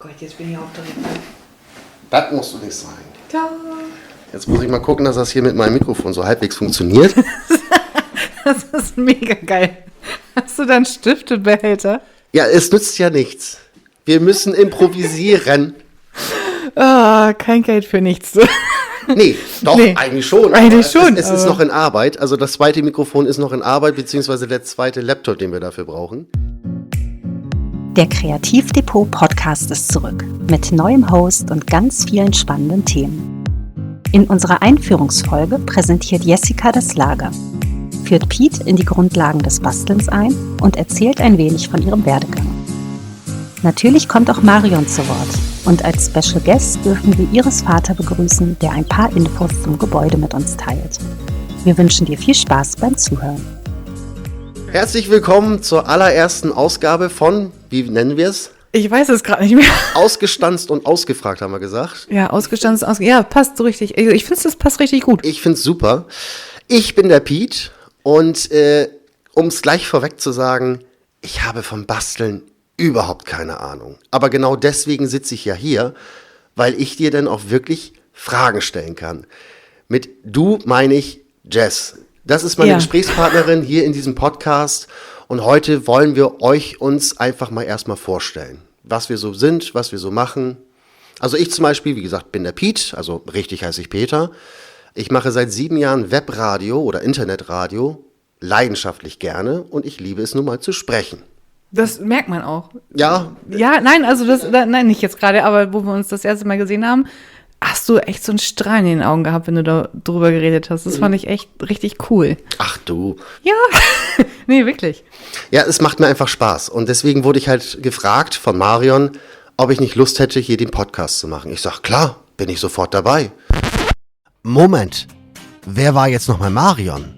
Gott, jetzt bin ich aufgeregt. Das musst du nicht sein. Da. Jetzt muss ich mal gucken, dass das hier mit meinem Mikrofon so halbwegs funktioniert. Das ist mega geil. Hast du dann Stiftebehälter? Ja, es nützt ja nichts. Wir müssen improvisieren. Kein Geld für nichts. Nee, doch, Nee. eigentlich schon. Eigentlich schon, Es ist aber- noch in Arbeit. Also das zweite Mikrofon ist noch in Arbeit, beziehungsweise der zweite Laptop, den wir dafür brauchen. Der Kreativdepot-Podcast ist zurück mit neuem Host und ganz vielen spannenden Themen. In unserer Einführungsfolge präsentiert Jessica das Lager, führt Piet in die Grundlagen des Bastelns ein und erzählt ein wenig von ihrem Werdegang. Natürlich kommt auch Marion zu Wort und als Special Guest dürfen wir Iris Vater begrüßen, der ein paar Infos zum Gebäude mit uns teilt. Wir wünschen dir viel Spaß beim Zuhören. Herzlich willkommen zur allerersten Ausgabe von, wie nennen wir es? Ich weiß es gerade nicht mehr. Ausgestanzt und ausgefragt, haben wir gesagt. Ja, ausgestanzt. Ja, passt so richtig. Ich finde, das passt richtig gut. Ich finde es super. Ich bin der Piet und um es gleich vorweg zu sagen, ich habe vom Basteln überhaupt keine Ahnung. Aber genau deswegen sitze ich ja hier, weil ich dir dann auch wirklich Fragen stellen kann. Mit du meine ich Jess. Das ist meine Ja. Gesprächspartnerin hier in diesem Podcast und heute wollen wir uns einfach mal erstmal vorstellen, was wir so sind, was wir so machen. Also ich zum Beispiel, wie gesagt, bin der Piet, also richtig heiße ich Peter. Ich mache seit 7 Jahren Webradio oder Internetradio, leidenschaftlich gerne und ich liebe es nun mal zu sprechen. Das merkt man auch. Ja, Ja, nein, also nein, nicht jetzt gerade, aber wo wir uns das erste Mal gesehen haben, hast du echt so einen Strahlen in den Augen gehabt, wenn du da drüber geredet hast. Das fand ich echt richtig cool. ach du. Ja, nee, wirklich. Ja, es macht mir einfach Spaß und deswegen wurde ich halt gefragt von Marion, ob ich nicht Lust hätte, hier den Podcast zu machen. Ich sag, klar, bin ich sofort dabei. Moment, wer war jetzt nochmal Marion?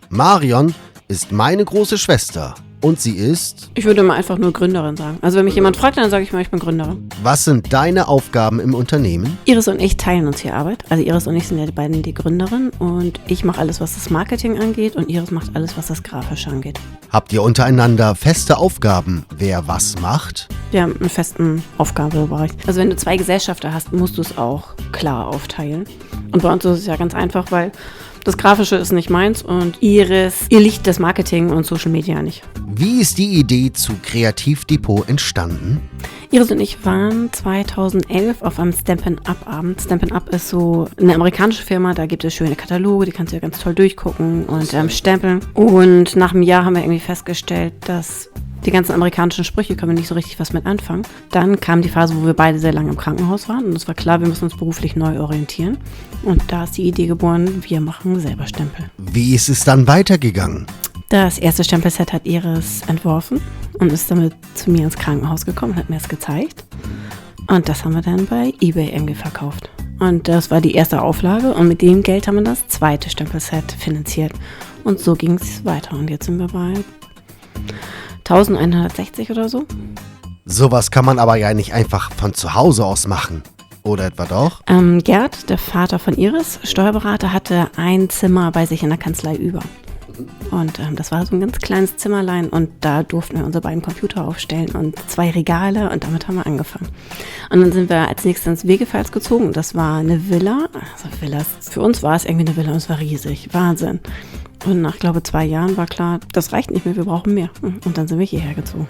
Marion ist meine große Schwester und sie ist... Ich würde mal einfach nur Gründerin sagen. Also wenn mich jemand fragt, dann sage ich mal, ich bin Gründerin. Was sind deine Aufgaben im Unternehmen? Iris und ich teilen uns hier Arbeit. Also Iris und ich sind ja beiden die Gründerin und ich mache alles, was das Marketing angeht und Iris macht alles, was das Grafische angeht. Habt ihr untereinander feste Aufgaben, wer was macht? Wir haben einen festen Aufgabebereich. Also wenn du 2 Gesellschafter hast, musst du es auch klar aufteilen. Und bei uns ist es ja ganz einfach, weil das Grafische ist nicht meins und Iris, ihr liegt das Marketing und Social Media nicht. Wie ist die Idee zu Kreativdepot entstanden? Iris und ich waren 2011 auf einem Stampin' Up Abend. Stampin' Up ist so eine amerikanische Firma, da gibt es schöne Kataloge, die kannst du ja ganz toll durchgucken und stempeln. Und nach einem Jahr haben wir irgendwie festgestellt, dass die ganzen amerikanischen Sprüche können wir nicht so richtig was mit anfangen. Dann kam die Phase, wo wir beide sehr lange im Krankenhaus waren und es war klar, wir müssen uns beruflich neu orientieren. Und da ist die Idee geboren, wir machen selber Stempel. Wie ist es dann weitergegangen? Das erste Stempelset hat Iris entworfen und ist damit zu mir ins Krankenhaus gekommen und hat mir es gezeigt. Und das haben wir dann bei eBay irgendwie verkauft. Und das war die erste Auflage und mit dem Geld haben wir das zweite Stempelset finanziert. Und so ging es weiter und jetzt sind wir bei 1160 oder so. Sowas kann man aber ja nicht einfach von zu Hause aus machen. Oder etwa doch? Gerd, der Vater von Iris, Steuerberater, hatte ein Zimmer bei sich in der Kanzlei über. Und das war so ein ganz kleines Zimmerlein und da durften wir unsere beiden Computer aufstellen und 2 Regale und damit haben wir angefangen. Und dann sind wir als nächstes ins Wegefals gezogen. Das war eine Villa. Also Villas, für uns war es irgendwie eine Villa und es war riesig. Wahnsinn. Und nach, glaube ich, 2 Jahren war klar, das reicht nicht mehr, wir brauchen mehr. Und dann sind wir hierher gezogen.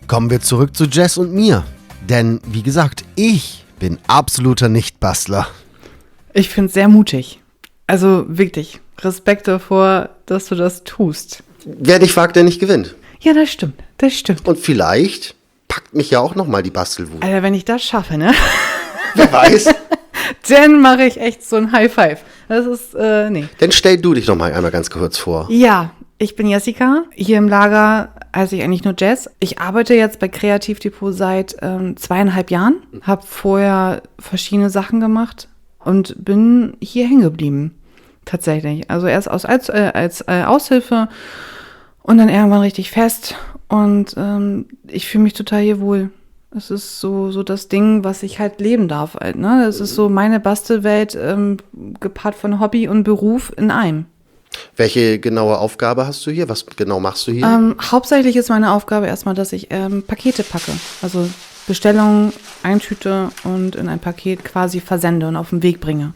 Kommen wir zurück zu Jess und mir. Denn, wie gesagt, ich bin absoluter Nichtbastler. Ich finde es sehr mutig. Also wirklich, Respekt davor, dass du das tust. Wer dich fragt, der nicht gewinnt. Ja, das stimmt, das stimmt. Und vielleicht packt mich ja auch nochmal die Bastelwut. Alter, wenn ich das schaffe, ne? Wer weiß. Dann mache ich echt so ein High Five. Das ist, nee. Dann stell du dich noch mal einmal ganz kurz vor. Ja, ich bin Jessica. Hier im Lager heiße ich eigentlich nur Jess. Ich arbeite jetzt bei Kreativdepot seit 2,5 Jahren. Habe vorher verschiedene Sachen gemacht und bin hier hängen geblieben. Tatsächlich. Also erst als Aushilfe und dann irgendwann richtig fest. Und ich fühle mich total hier wohl. Es ist so das Ding, was ich halt leben darf halt, ne? Es ist so meine Bastelwelt gepaart von Hobby und Beruf in einem. Welche genaue Aufgabe hast du hier? Was genau machst du hier? Hauptsächlich ist meine Aufgabe erstmal, dass ich Pakete packe. Also Bestellungen eintüte und in ein Paket quasi versende und auf den Weg bringe.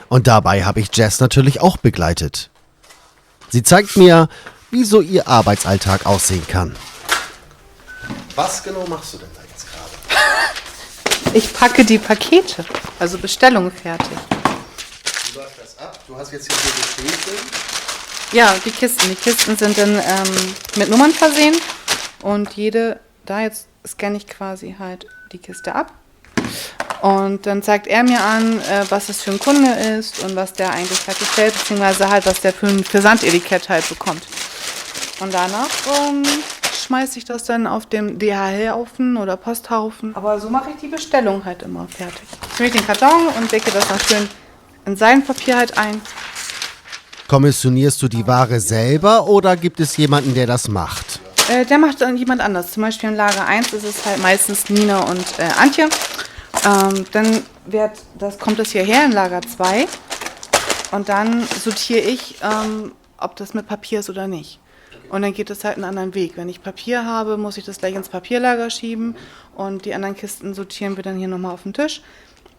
Und dabei habe ich Jess natürlich auch begleitet. Sie zeigt mir, wie so ihr Arbeitsalltag aussehen kann. Was genau machst du denn da jetzt gerade? Ich packe die Pakete, also Bestellungen fertig. Wie läuft das ab? Du hast jetzt hier so Bestäfe. Ja, die Kisten sind dann mit Nummern versehen und jetzt scanne ich quasi halt die Kiste ab. Und dann zeigt er mir an, was das für ein Kunde ist und was der eigentlich halt bestellt, beziehungsweise halt, was der für ein Versandetikett halt bekommt. Und danach schmeiße ich das dann auf dem DHL-Haufen oder Posthaufen. Aber so mache ich die Bestellung halt immer fertig. Ich nehme den Karton und decke das dann schön in Seidenpapier halt ein. Kommissionierst du die Ware selber oder gibt es jemanden, der das macht? Der macht dann jemand anders. Zum Beispiel in Lager 1 ist es halt meistens Nina und Antje. Dann kommt das hierher in Lager 2 und dann sortiere ich, ob das mit Papier ist oder nicht. Und dann geht es halt einen anderen Weg. Wenn ich Papier habe, muss ich das gleich ins Papierlager schieben und die anderen Kisten sortieren wir dann hier nochmal auf den Tisch.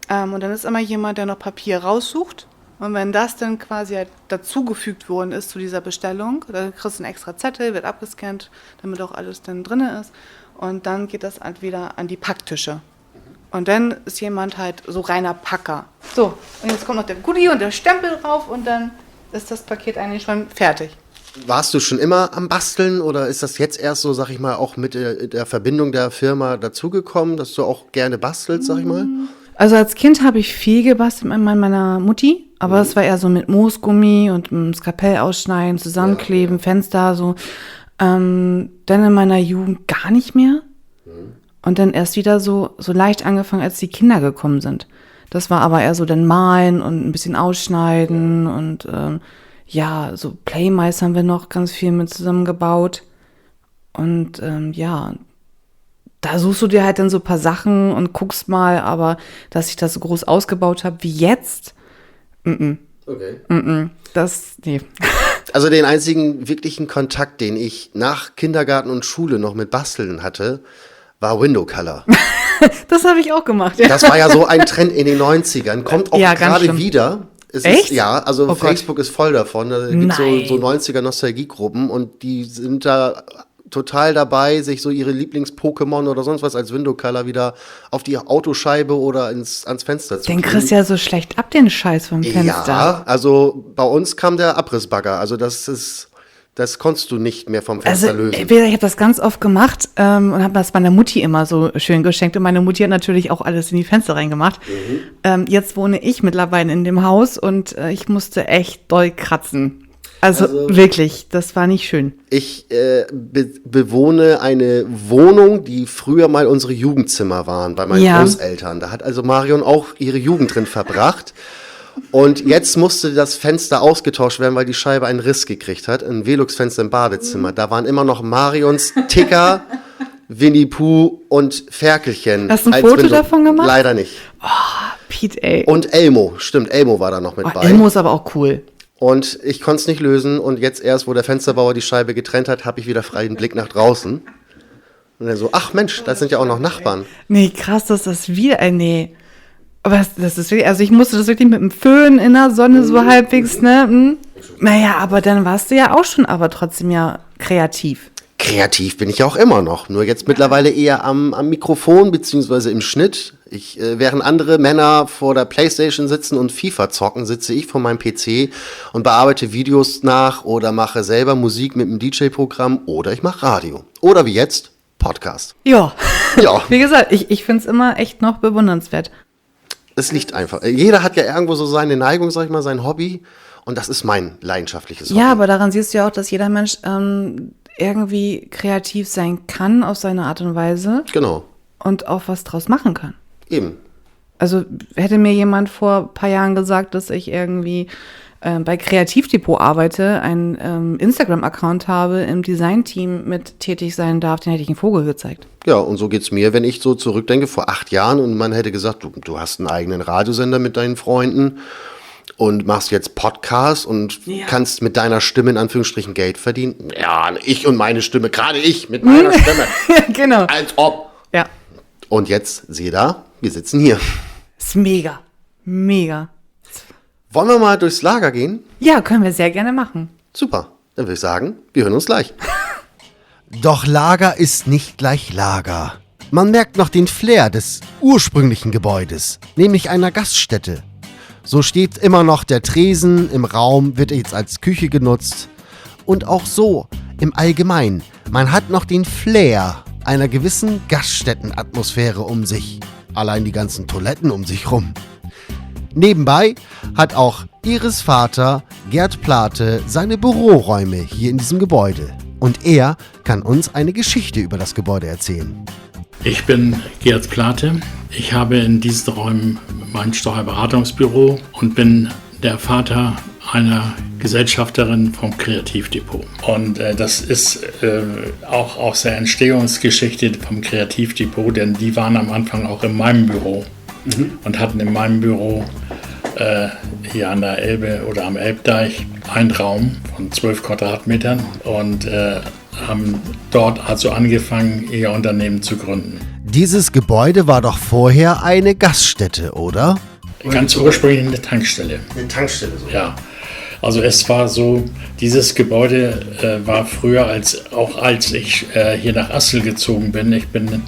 Und dann ist immer jemand, der noch Papier raussucht. Und wenn das dann quasi halt dazugefügt worden ist zu dieser Bestellung, dann kriegst du einen extra Zettel, wird abgescannt, damit auch alles dann drin ist. Und dann geht das halt wieder an die Packtische. Und dann ist jemand halt so reiner Packer. So, und jetzt kommt noch der Goodie und der Stempel drauf und dann ist das Paket eigentlich schon fertig. Warst du schon immer am Basteln oder ist das jetzt erst so, sag ich mal, auch mit der Verbindung der Firma dazugekommen, dass du auch gerne bastelst, sag ich mal? Also als Kind habe ich viel gebastelt mit meiner Mutti, aber es war eher so mit Moosgummi und Skalpell ausschneiden, zusammenkleben, Fenster, so. Dann in meiner Jugend gar nicht mehr. Und dann erst wieder so leicht angefangen, als die Kinder gekommen sind. Das war aber eher so dann malen und ein bisschen ausschneiden und so Playmice haben wir noch ganz viel mit zusammengebaut. Und da suchst du dir halt dann so ein paar Sachen und guckst mal, aber dass ich das so groß ausgebaut habe wie jetzt, nee. Also den einzigen wirklichen Kontakt, den ich nach Kindergarten und Schule noch mit Basteln hatte, war Window Color. Das habe ich auch gemacht. Das war ja so ein Trend in den 90ern, kommt auch gerade wieder. Echt? Facebook ist voll davon. Da gibt es so 90er-Nostalgiegruppen und die sind da total dabei, sich so ihre Lieblings-Pokémon oder sonst was als Window-Color wieder auf die Autoscheibe oder ans Fenster zu Den kriegst du ja so schlecht ab, den Scheiß vom Fenster. Ja, also bei uns kam der Abrissbagger. Also das konntest du nicht mehr vom Fenster lösen. Ich habe das ganz oft gemacht und habe das meiner Mutti immer so schön geschenkt. Und meine Mutti hat natürlich auch alles in die Fenster reingemacht. Jetzt wohne ich mittlerweile in dem Haus und ich musste echt doll kratzen. Also wirklich, das war nicht schön. Ich bewohne eine Wohnung, die früher mal unsere Jugendzimmer waren bei meinen Großeltern. Da hat also Marion auch ihre Jugend drin verbracht. Und jetzt musste das Fenster ausgetauscht werden, weil die Scheibe einen Riss gekriegt hat. Ein Velux-Fenster im Badezimmer. Da waren immer noch Marions Ticker, Winnie Pooh und Ferkelchen. Hast du ein Foto davon gemacht? Leider nicht. Oh, Pete, ey. Und Elmo, stimmt, Elmo war da noch mit bei. Elmo ist aber auch cool. Und ich konnte es nicht lösen. Und jetzt erst, wo der Fensterbauer die Scheibe getrennt hat, habe ich wieder freien Blick nach draußen. Und dann so, ach Mensch, das sind ja auch noch Nachbarn. Nee, krass, dass das wieder, nee. Aber das ist wirklich, also ich musste das wirklich mit dem Föhn in der Sonne so halbwegs, ne? Naja, aber dann warst du ja auch schon, aber trotzdem ja kreativ. Kreativ bin ich ja auch immer noch, nur jetzt mittlerweile eher am Mikrofon beziehungsweise im Schnitt. Während andere Männer vor der Playstation sitzen und FIFA zocken, sitze ich vor meinem PC und bearbeite Videos nach oder mache selber Musik mit einem DJ-Programm oder ich mache Radio. Oder wie jetzt, Podcast. Ja. Wie gesagt, ich finde es immer echt noch bewundernswert. Es liegt einfach. Jeder hat ja irgendwo so seine Neigung, sag ich mal, sein Hobby. Und das ist mein leidenschaftliches Hobby. Ja, aber daran siehst du ja auch, dass jeder Mensch irgendwie kreativ sein kann auf seine Art und Weise. Genau. Und auch was draus machen kann. Eben. Also hätte mir jemand vor ein paar Jahren gesagt, dass ich irgendwie bei Kreativdepot arbeite, einen Instagram-Account habe, im Design-Team mit tätig sein darf, den hätte ich einen Vogel gezeigt. Ja, und so geht's mir, wenn ich so zurückdenke, vor 8 Jahren und man hätte gesagt, du hast einen eigenen Radiosender mit deinen Freunden und machst jetzt Podcast und kannst mit deiner Stimme in Anführungsstrichen Geld verdienen. Ja, ich und meine Stimme, gerade ich mit meiner Stimme. Genau. Als ob. Ja. Und jetzt, siehe da, wir sitzen hier. Ist mega. Mega. Wollen wir mal durchs Lager gehen? Ja, können wir sehr gerne machen. Super, dann würde ich sagen, wir hören uns gleich. Doch Lager ist nicht gleich Lager. Man merkt noch den Flair des ursprünglichen Gebäudes, nämlich einer Gaststätte. So steht immer noch der Tresen im Raum, wird jetzt als Küche genutzt. Und auch so, im Allgemeinen, man hat noch den Flair einer gewissen Gaststättenatmosphäre um sich. Allein die ganzen Toiletten um sich rum. Nebenbei hat auch Iris Vater, Gerd Plate, seine Büroräume hier in diesem Gebäude. Und er kann uns eine Geschichte über das Gebäude erzählen. Ich bin Gerd Plate. Ich habe in diesen Räumen mein Steuerberatungsbüro und bin der Vater einer Gesellschafterin vom Kreativdepot. Und das ist auch aus der Entstehungsgeschichte vom Kreativdepot, denn die waren am Anfang auch in meinem Büro und hatten in meinem Büro hier an der Elbe oder am Elbdeich einen Raum von 12 Quadratmetern und haben dort also angefangen, ihr Unternehmen zu gründen. Dieses Gebäude war doch vorher eine Gaststätte, oder? Ganz ursprünglich eine Tankstelle. Eine Tankstelle, so. Ja, also es war so, dieses Gebäude war früher, als ich hier nach Assel gezogen bin. Ich bin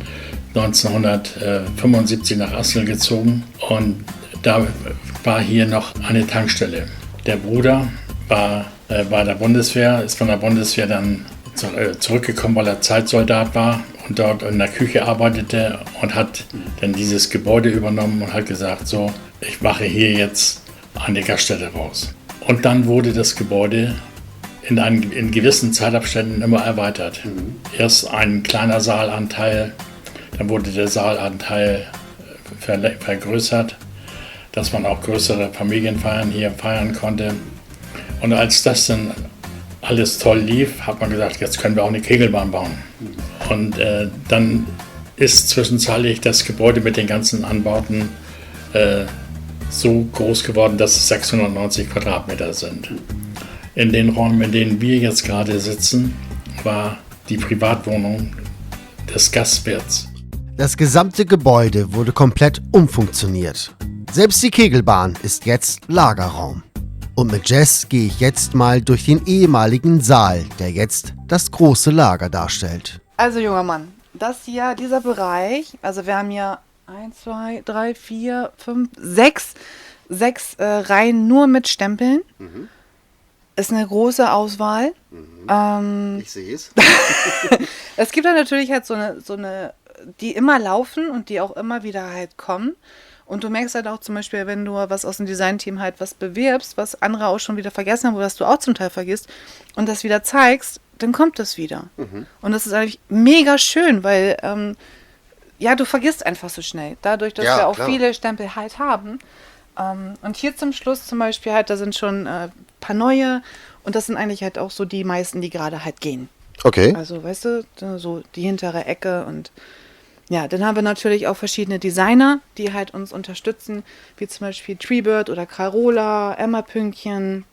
1975 nach Assel gezogen und da war hier noch eine Tankstelle. Der Bruder war bei der Bundeswehr, ist von der Bundeswehr dann zurückgekommen, weil er Zeitsoldat war und dort in der Küche arbeitete und hat dann dieses Gebäude übernommen und hat gesagt, so, ich mache hier jetzt eine Gaststätte raus. Und dann wurde das Gebäude in gewissen Zeitabständen immer erweitert. Erst ein kleiner Saalanteil, dann wurde der Saalanteil vergrößert, dass man auch größere Familienfeiern hier feiern konnte. Und als das dann alles toll lief, hat man gesagt, jetzt können wir auch eine Kegelbahn bauen. Und dann ist zwischenzeitlich das Gebäude mit den ganzen Anbauten so groß geworden, dass es 690 Quadratmeter sind. In den Räumen, in denen wir jetzt gerade sitzen, war die Privatwohnung des Gastwirts. Das gesamte Gebäude wurde komplett umfunktioniert. Selbst die Kegelbahn ist jetzt Lagerraum. Und mit Jess gehe ich jetzt mal durch den ehemaligen Saal, der jetzt das große Lager darstellt. Also, junger Mann, das hier, dieser Bereich, also wir haben hier 1, 2, 3, 4, 5, 6 Reihen nur mit Stempeln. Ist eine große Auswahl. Ich sehe es. Es gibt dann natürlich halt so eine, die immer laufen und die auch immer wieder halt kommen. Und du merkst halt auch zum Beispiel, wenn du was aus dem Designteam halt was bewirbst, was andere auch schon wieder vergessen haben, oder was du auch zum Teil vergisst und das wieder zeigst, dann kommt das wieder. Und das ist eigentlich mega schön, weil du vergisst einfach so schnell. Dadurch, dass wir auch viele Stempel halt haben. Und hier zum Schluss zum Beispiel halt, da sind schon ein paar neue und das sind eigentlich halt auch so die meisten, die gerade halt gehen. Okay. Also, weißt du, so die hintere Ecke und ja, dann haben wir natürlich auch verschiedene Designer, die halt uns unterstützen, wie zum Beispiel Treebird oder Carola, Emma Pünktchen,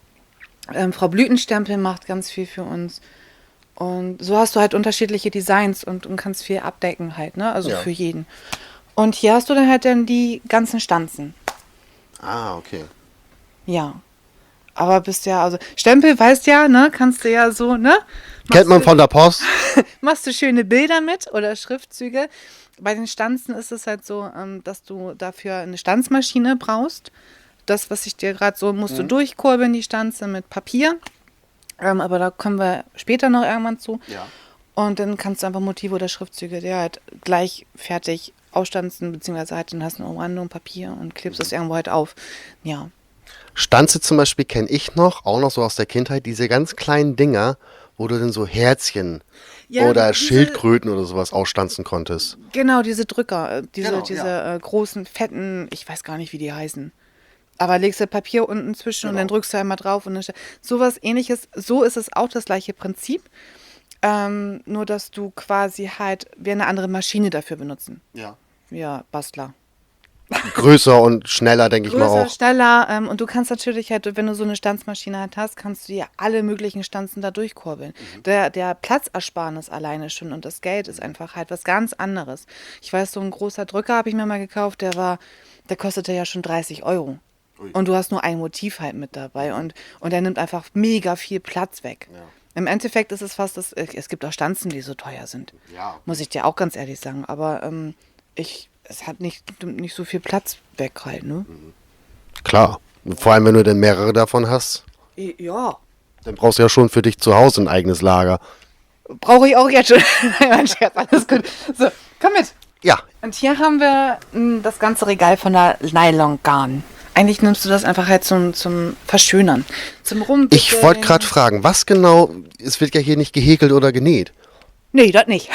Frau Blütenstempel macht ganz viel für uns. Und so hast du halt unterschiedliche Designs und kannst viel abdecken halt, ne? Also für jeden. Und hier hast du dann halt die ganzen Stanzen. Ah, okay. Ja. Aber bist ja, also Stempel, weißt ja, ne? Kannst du ja so, ne? Kennt man von der Post? Machst du schöne Bilder mit oder Schriftzüge. Bei den Stanzen ist es halt so, dass du dafür eine Stanzmaschine brauchst. Das, was ich dir gerade so, musst du durchkurbeln, die Stanze mit Papier. Aber da kommen wir später noch irgendwann zu. Ja. Und dann kannst du einfach Motive oder Schriftzüge dir halt gleich fertig ausstanzen, beziehungsweise halt dann hast du ein Umrandung, Papier und klebst das irgendwo halt auf. Ja. Stanze zum Beispiel kenne ich noch, auch noch so aus der Kindheit, diese ganz kleinen Dinger, wo du dann so Herzchen oder Schildkröten oder sowas ausstanzen konntest. Genau, diese Drücker, diese Genau, großen, fetten, ich weiß gar nicht, wie die heißen. Aber legst du Papier unten zwischen und dann drückst du einmal drauf. Und dann sowas Ähnliches, so ist es auch das gleiche Prinzip. Nur, dass du quasi halt, wir eine andere Maschine dafür benutzen. Ja. Ja, Bastler. größer und schneller, denke ich mal Größer, auch. schneller und du kannst natürlich halt, wenn du so eine Stanzmaschine halt hast, kannst du dir alle möglichen Stanzen da durchkurbeln. Der Platzersparnis alleine schon und das Geld ist einfach halt was ganz anderes. Ich weiß, so ein großer Drücker habe ich mir mal gekauft, der kostete ja schon 30 €. Und du hast nur ein Motiv halt mit dabei und der nimmt einfach mega viel Platz weg. Ja. Im Endeffekt ist es fast, es gibt auch Stanzen, die so teuer sind. Ja. Muss ich dir auch ganz ehrlich sagen. Aber es hat nicht so viel Platz weg halt, ne? Klar. Vor allem, wenn du denn mehrere davon hast. Ja. Dann brauchst du ja schon für dich zu Hause ein eigenes Lager. Brauche ich auch jetzt schon. Mein Scherz, alles gut. So, komm mit. Ja. Und hier haben wir das ganze Regal von der Nylon-Garn. Eigentlich nimmst du das einfach halt zum Verschönern, zum Rumbütteln. Ich wollte gerade fragen, was genau, es wird ja hier nicht gehäkelt oder genäht. Nee, das nicht.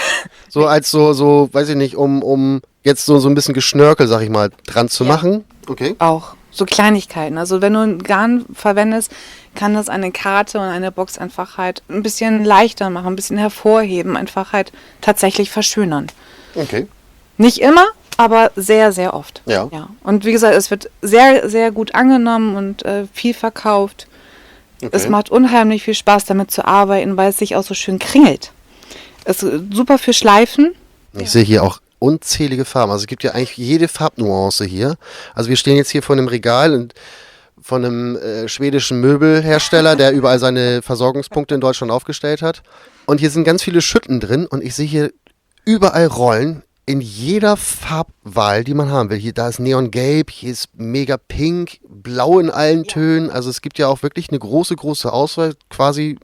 So als so, weiß ich nicht, um jetzt so ein bisschen Geschnörkel, sag ich mal, dran zu machen. Okay. Auch so Kleinigkeiten. Also wenn du ein Garn verwendest, kann das eine Karte und eine Box einfach halt ein bisschen leichter machen, ein bisschen hervorheben, einfach halt tatsächlich verschönern. Okay. Nicht immer, aber sehr, sehr oft. Ja. Und wie gesagt, es wird sehr, sehr gut angenommen und viel verkauft. Okay. Es macht unheimlich viel Spaß, damit zu arbeiten, weil es sich auch so schön kringelt. Es ist super für Schleifen. Ich sehe hier auch unzählige Farben. Also es gibt ja eigentlich jede Farbnuance hier. Also wir stehen jetzt hier vor einem Regal und von einem schwedischen Möbelhersteller, der überall seine Versorgungspunkte in Deutschland aufgestellt hat. Und hier sind ganz viele Schütten drin und ich sehe hier überall Rollen in jeder Farbwahl, die man haben will. Hier, da ist Neongelb, hier ist mega pink, blau in allen Tönen. Also es gibt ja auch wirklich eine große, große Auswahl. Quasi,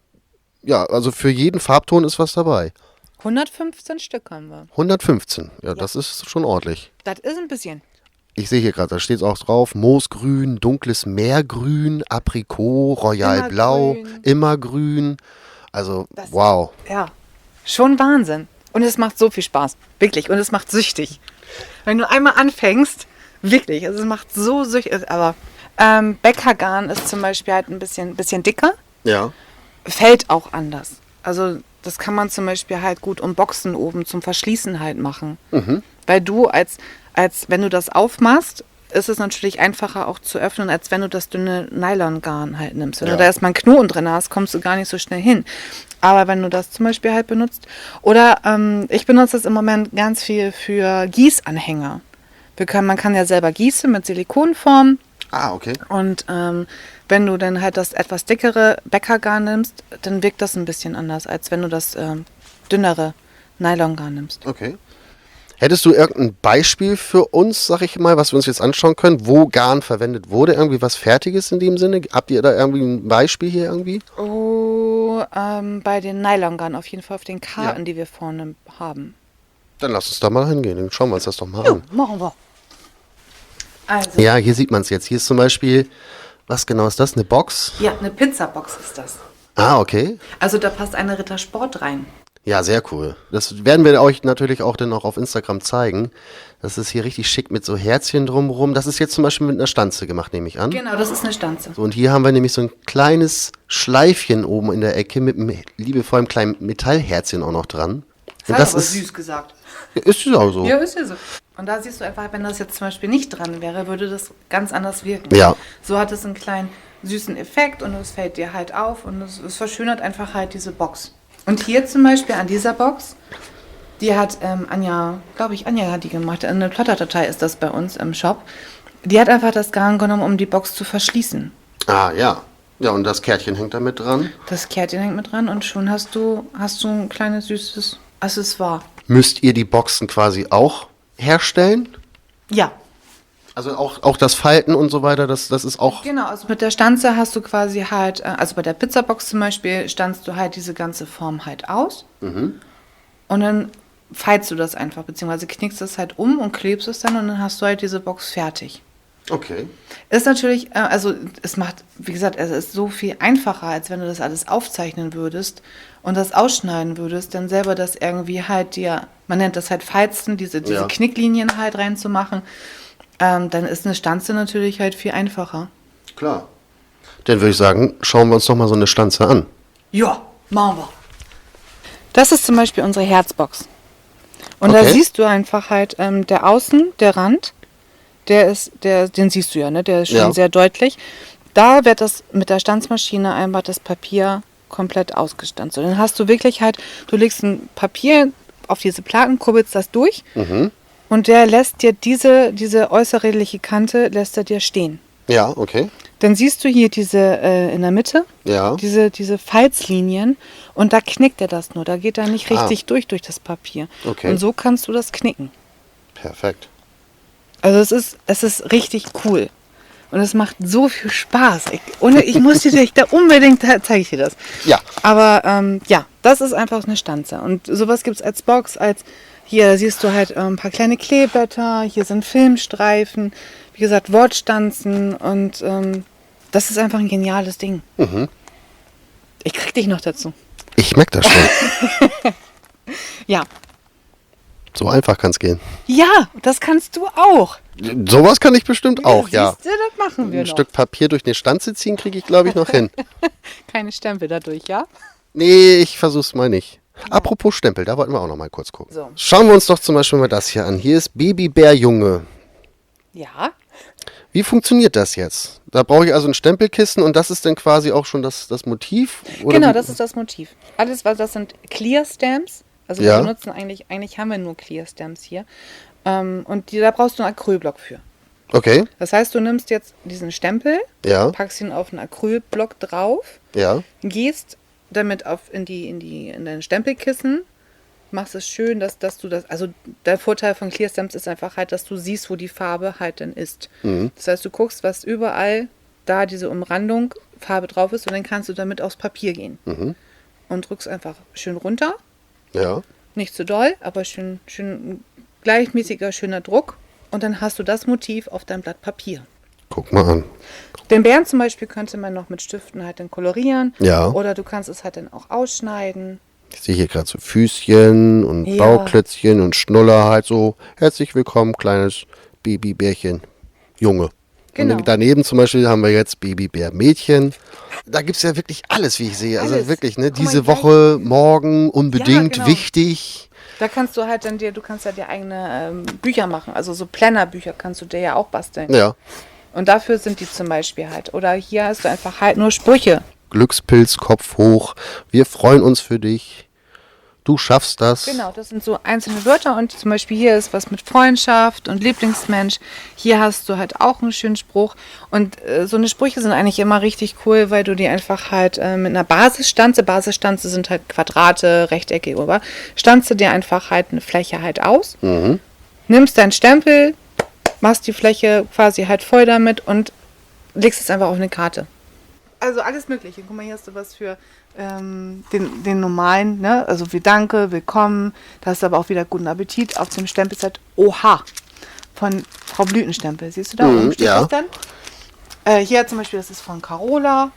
ja, also für jeden Farbton ist was dabei. 115 Stück haben wir. 115, ja, das ist schon ordentlich. Das ist ein bisschen. Ich sehe hier gerade, da steht es auch drauf, Moosgrün, dunkles Meergrün, Aprikot, Royalblau, Immergrün. Also, das, wow. Ja, schon Wahnsinn. Und es macht so viel Spaß, wirklich. Und es macht süchtig. Wenn du einmal anfängst, wirklich, also es macht so süchtig. Aber Bäckergarn ist zum Beispiel halt ein bisschen dicker. Ja. Fällt auch anders. Also das kann man zum Beispiel halt gut um Boxen oben zum Verschließen halt machen. Mhm. Weil du als wenn du das aufmachst, ist es natürlich einfacher auch zu öffnen, als wenn du das dünne Nylongarn halt nimmst. Wenn du da erstmal einen Knoten drin hast, kommst du gar nicht so schnell hin. Aber wenn du das zum Beispiel halt benutzt, oder ich benutze das im Moment ganz viel für Gießanhänger. Man kann ja selber gießen mit Silikonform. Ah, okay. Und wenn du dann halt das etwas dickere Bäckergarn nimmst, dann wirkt das ein bisschen anders, als wenn du das dünnere Nylongarn nimmst. Okay. Hättest du irgendein Beispiel für uns, sag ich mal, was wir uns jetzt anschauen können, wo Garn verwendet wurde? Irgendwie was Fertiges in dem Sinne? Habt ihr da irgendwie ein Beispiel hier irgendwie? Oh, bei den Nylongarn auf jeden Fall, auf den Karten, die wir vorne haben. Dann lass uns da mal hingehen, dann schauen wir uns das doch mal an. Machen wir. Also. Ja, hier sieht man es jetzt. Hier ist zum Beispiel, was genau ist das? Eine Box? Ja, eine Pizzabox ist das. Ah, okay. Also da passt eine Rittersport rein. Ja, sehr cool. Das werden wir euch natürlich auch dann auch auf Instagram zeigen. Das ist hier richtig schick mit so Herzchen drumherum. Das ist jetzt zum Beispiel mit einer Stanze gemacht, nehme ich an. Genau, das ist eine Stanze. So, und hier haben wir nämlich so ein kleines Schleifchen oben in der Ecke mit einem liebevollen kleinen Metallherzchen auch noch dran. Das ist süß gesagt. Ja, ist ja auch so. Ja, ist ja so. Und da siehst du einfach, wenn das jetzt zum Beispiel nicht dran wäre, würde das ganz anders wirken. Ja. So hat es einen kleinen süßen Effekt und es fällt dir halt auf und es verschönert einfach halt diese Box. Und hier zum Beispiel an dieser Box, die hat Anja hat die gemacht. Eine Plotterdatei ist das bei uns im Shop. Die hat einfach das Garn genommen, um die Box zu verschließen. Ah, ja. Ja, und das Kärtchen hängt da mit dran? Das Kärtchen hängt mit dran und schon hast du ein kleines süßes Accessoire. Müsst ihr die Boxen quasi auch herstellen? Ja. Also auch das Falten und so weiter, das ist auch... Genau, also mit der Stanze hast du quasi halt, also bei der Pizzabox zum Beispiel, stanzt du halt diese ganze Form halt aus. Mhm. Und dann faltst du das einfach, beziehungsweise knickst es halt um und klebst es dann und dann hast du halt diese Box fertig. Okay. Ist natürlich, also es macht, wie gesagt, es ist so viel einfacher, als wenn du das alles aufzeichnen würdest und das ausschneiden würdest, dann selber das irgendwie halt dir, man nennt das halt Falzen, diese Knicklinien halt reinzumachen. Dann ist eine Stanze natürlich halt viel einfacher. Klar. Dann würde ich sagen, schauen wir uns doch mal so eine Stanze an. Ja, machen wir. Das ist zum Beispiel unsere Herzbox. Und da siehst du einfach halt der Rand, den siehst du ja, ne? Der ist schon Ja. sehr deutlich. Da wird das mit der Stanzmaschine einfach das Papier komplett ausgestanzt. So, dann hast du wirklich halt, du legst ein Papier auf diese Platten, kurbelst das durch und der lässt dir diese äußerliche Kante lässt er dir stehen. Ja, okay. Dann siehst du hier diese in der Mitte, Ja. diese Falzlinien und da knickt er das nur. Da geht er nicht richtig durch das Papier. Okay. Und so kannst du das knicken. Perfekt. Also es ist richtig cool. Und es macht so viel Spaß. Ich muss dir da unbedingt, zeige ich dir das. Ja. Aber ja, das ist einfach eine Stanze. Und sowas gibt es als Box, hier siehst du halt ein paar kleine Kleeblätter, hier sind Filmstreifen, wie gesagt, Wortstanzen und das ist einfach ein geniales Ding. Ich krieg dich noch dazu. Ich merke das schon. Ja. So einfach kann es gehen. Ja, das kannst du auch. Sowas kann ich bestimmt auch, ja. Siehst du, das machen wir Ein noch. Stück Papier durch eine Stanze ziehen, kriege ich, glaube ich, noch hin. Keine Stempel dadurch, ja? Nee, ich versuch's mal nicht. Apropos Stempel, da wollten wir auch noch mal kurz gucken. So. Schauen wir uns doch zum Beispiel mal das hier an. Hier ist Babybär-Junge. Ja. Wie funktioniert das jetzt? Da brauche ich also ein Stempelkissen und das ist dann quasi auch schon das Motiv? Oder Genau, wie? das ist das Motiv. Alles, was das sind Clear Stamps. Also Ja. wir benutzen eigentlich haben wir nur Clear Stamps hier. Und da brauchst du einen Acrylblock für. Okay, Das heißt, du nimmst jetzt diesen Stempel, ja, packst ihn auf einen Acrylblock drauf, ja, gehst damit in dein Stempelkissen, machst es schön, dass du das, also der Vorteil von Clear Stamps ist einfach halt, dass du siehst, wo die Farbe halt dann ist. Das heißt, du guckst, was überall da diese Umrandung Farbe drauf ist und dann kannst du damit aufs Papier gehen. Und drückst einfach schön runter, ja. nicht zu doll, aber schön gleichmäßiger, schöner Druck und dann hast du das Motiv auf deinem Blatt Papier. Guck mal an. Den Bären zum Beispiel könnte man noch mit Stiften halt dann kolorieren. Ja. Oder du kannst es halt dann auch ausschneiden. Ich sehe hier gerade so Füßchen und Ja. Bauklötzchen und Schnuller halt so. Herzlich willkommen, kleines Babybärchen. Junge. Genau. Und daneben zum Beispiel haben wir jetzt Babybär-Mädchen. Da gibt es ja wirklich alles, wie ich sehe. Also Alles. wirklich, ne? Guck mal, Diese gleich- Woche, morgen, unbedingt genau. wichtig. Da kannst du halt dann du kannst ja dir eigene Bücher machen. Also so Plannerbücher kannst du dir ja auch basteln. Ja. Und dafür sind die zum Beispiel halt. Oder hier hast du einfach halt nur Sprüche. Glückspilz, Kopf hoch. Wir freuen uns für dich. Du schaffst das. Genau, das sind so einzelne Wörter und zum Beispiel hier ist was mit Freundschaft und Lieblingsmensch. Hier hast du halt auch einen schönen Spruch und so eine Sprüche sind eigentlich immer richtig cool, weil du die einfach halt mit einer Basisstanze sind halt Quadrate, Rechtecke, oder? Stanze dir einfach halt eine Fläche halt aus, nimmst deinen Stempel, machst die Fläche quasi halt voll damit und legst es einfach auf eine Karte. Also alles Mögliche. Guck mal, hier hast du was für den normalen, ne? Also wie Danke, Willkommen. Da hast du aber auch wieder guten Appetit. Auf dem Stempel ist halt Oha von Frau Blütenstempel. Siehst du da? Oben steht ja. das dann. Hier zum Beispiel, das ist von Carola.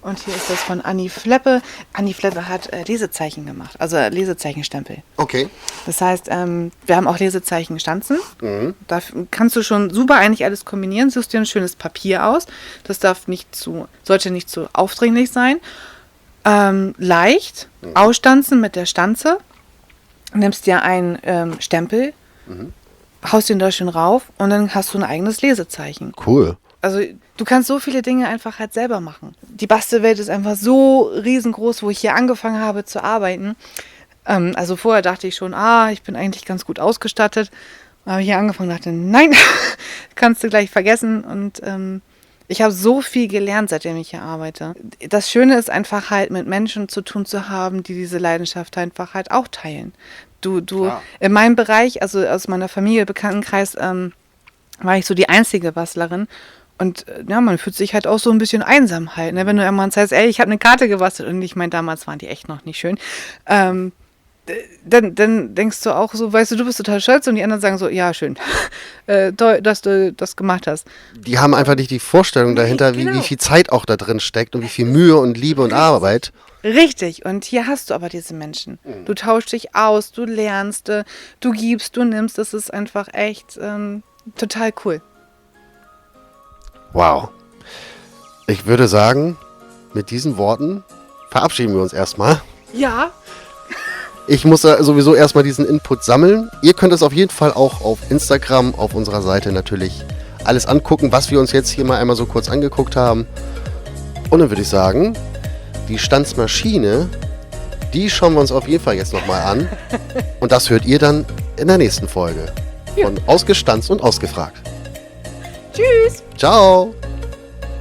Und hier ist das von Anni Fleppe. Anni Fleppe hat Lesezeichen gemacht, also Lesezeichenstempel. Okay. Das heißt, wir haben auch Lesezeichenstanzen. Da kannst du schon super eigentlich alles kombinieren. Suchst dir ein schönes Papier aus. Das sollte nicht zu aufdringlich sein. Leicht ausstanzen mit der Stanze. Nimmst dir einen Stempel, haust den da schön rauf und dann hast du ein eigenes Lesezeichen. Cool. Also du kannst so viele Dinge einfach halt selber machen. Die Bastelwelt ist einfach so riesengroß, wo ich hier angefangen habe zu arbeiten. Also vorher dachte ich schon, ich bin eigentlich ganz gut ausgestattet. Aber hier angefangen dachte, nein, kannst du gleich vergessen. Und ich habe so viel gelernt, seitdem ich hier arbeite. Das Schöne ist einfach halt mit Menschen zu tun zu haben, die diese Leidenschaft einfach halt auch teilen. In meinem Bereich, also aus meiner Familie, Bekanntenkreis, war ich so die einzige Bastlerin. Und ja, man fühlt sich halt auch so ein bisschen einsam halt, ne? Wenn du irgendwann sagst, ey, ich habe eine Karte gebastelt und ich meine, damals waren die echt noch nicht schön. Dann denkst du auch so, weißt du bist total stolz und die anderen sagen so, ja, schön, toll, dass du das gemacht hast. Die haben einfach nicht die Vorstellung dahinter, genau. wie viel Zeit auch da drin steckt und wie viel Mühe und Liebe und Arbeit. Richtig, und hier hast du aber diese Menschen. Du tauschst dich aus, du lernst, du gibst, du nimmst, das ist einfach echt total cool. Wow. Ich würde sagen, mit diesen Worten verabschieden wir uns erstmal. Ja. Ich muss sowieso erstmal diesen Input sammeln. Ihr könnt es auf jeden Fall auch auf Instagram, auf unserer Seite natürlich alles angucken, was wir uns jetzt hier mal einmal so kurz angeguckt haben. Und dann würde ich sagen, die Stanzmaschine, die schauen wir uns auf jeden Fall jetzt nochmal an. Und das hört ihr dann in der nächsten Folge von Ausgestanzt und Ausgefragt. Tschüss. Ciao.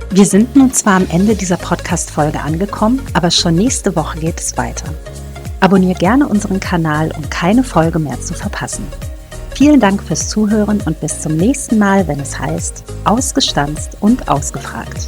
Wir sind nun zwar am Ende dieser Podcast-Folge angekommen, aber schon nächste Woche geht es weiter. Abonniere gerne unseren Kanal, um keine Folge mehr zu verpassen. Vielen Dank fürs Zuhören und bis zum nächsten Mal, wenn es heißt Ausgestanzt und Ausgefragt.